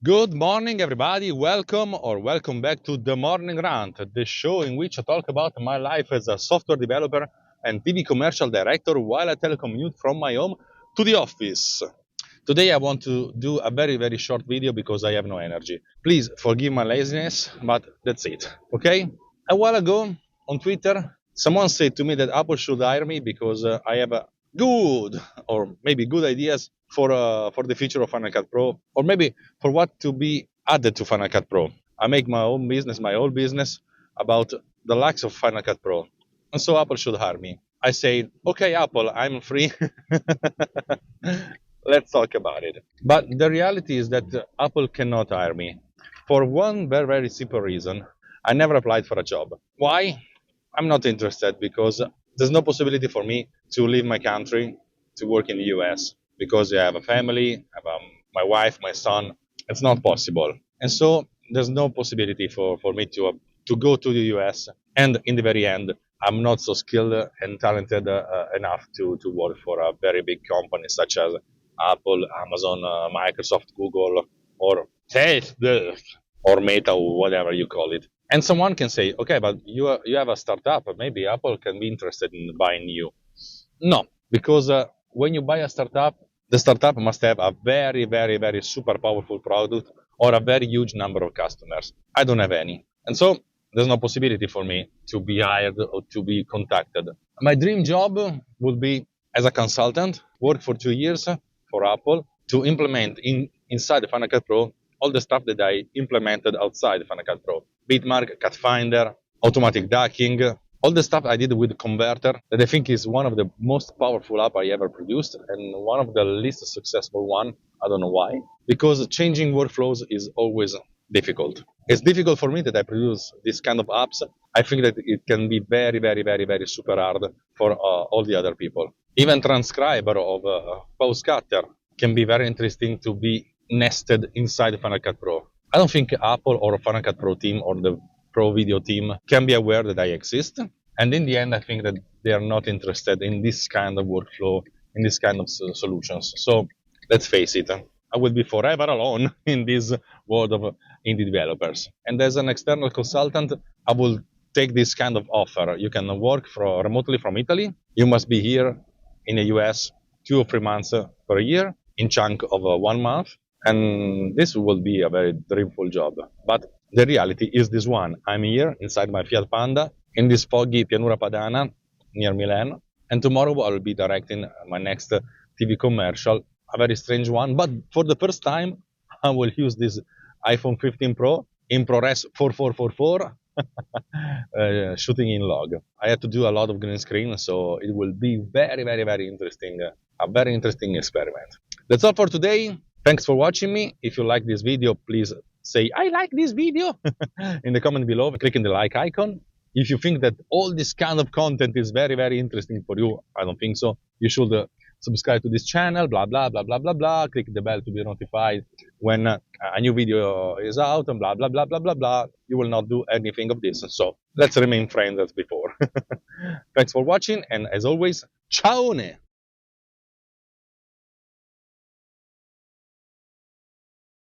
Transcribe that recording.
Good morning, everybody. Welcome back to The Morning Rant, the show in which I talk about my life as a software developer and TV commercial director while I telecommute from my home to the office. Today, I want to do a very, very short video because I have no energy. Please forgive my laziness, but that's it. Okay? A while ago on Twitter, someone said to me that Apple should hire me because I have a good or maybe good ideas for the future of Final Cut Pro, or maybe for what to be added to Final Cut Pro. I make my own business about the lacks of Final Cut Pro, and so Apple should hire me. I said, okay, Apple, I'm free. Let's talk about it. But the reality is that Apple cannot hire me for one very, very simple reason. I never applied for a job. Why? I'm not interested because there's no possibility for me to leave my country to work in the US because I have a family, I have my wife, my son. It's not possible. And so there's no possibility for me to go to the US. And in the very end, I'm not so skilled and talented enough to work for a very big company such as Apple, Amazon, Microsoft, Google, or Facebook, or Meta, or whatever you call it. And someone can say, okay, but you have a startup. Maybe Apple can be interested in buying you. No, because when you buy a startup, the startup must have a very, very, very super powerful product or a very huge number of customers. I don't have any. And so there's no possibility for me to be hired or to be contacted. My dream job would be as a consultant, work for 2 years for Apple to implement inside the Final Cut Pro all the stuff that I implemented outside Final Cut Pro. Bitmark, Cut Finder, automatic ducking, all the stuff I did with Converter that I think is one of the most powerful app I ever produced and one of the least successful one. I don't know why. Because changing workflows is always difficult. It's difficult for me that I produce this kind of apps. I think that it can be very, very, very, very super hard for all the other people. Even transcriber of Postcutter can be very interesting to be nested inside Final Cut Pro. I don't think Apple or Final Cut Pro team or the Pro Video team can be aware that I exist. And in the end, I think that they are not interested in this kind of workflow, in this kind of solutions. So let's face it, I will be forever alone in this world of indie developers. And as an external consultant, I will take this kind of offer. You can work remotely from Italy. You must be here in the US 2 or 3 months per year in chunk of 1 month. And this will be a very dreamful job. But the reality is this one. I'm here inside my Fiat Panda in this foggy Pianura Padana near Milan. And tomorrow I will be directing my next TV commercial, a very strange one. But for the first time, I will use this iPhone 15 Pro in ProRes 4444 shooting in log. I had to do a lot of green screen, so it will be very, very, very interesting. A very interesting experiment. That's all for today. Thanks for watching me. If you like this video, please say, I like this video in the comment below, clicking the like icon. If you think that all this kind of content is very, very interesting for you, I don't think so. You should subscribe to this channel, blah, blah, blah, blah, blah, blah. Click the bell to be notified when a new video is out and blah, blah, blah, blah, blah, blah. You will not do anything of this. So let's remain friends as before. Thanks for watching. And as always, ciao!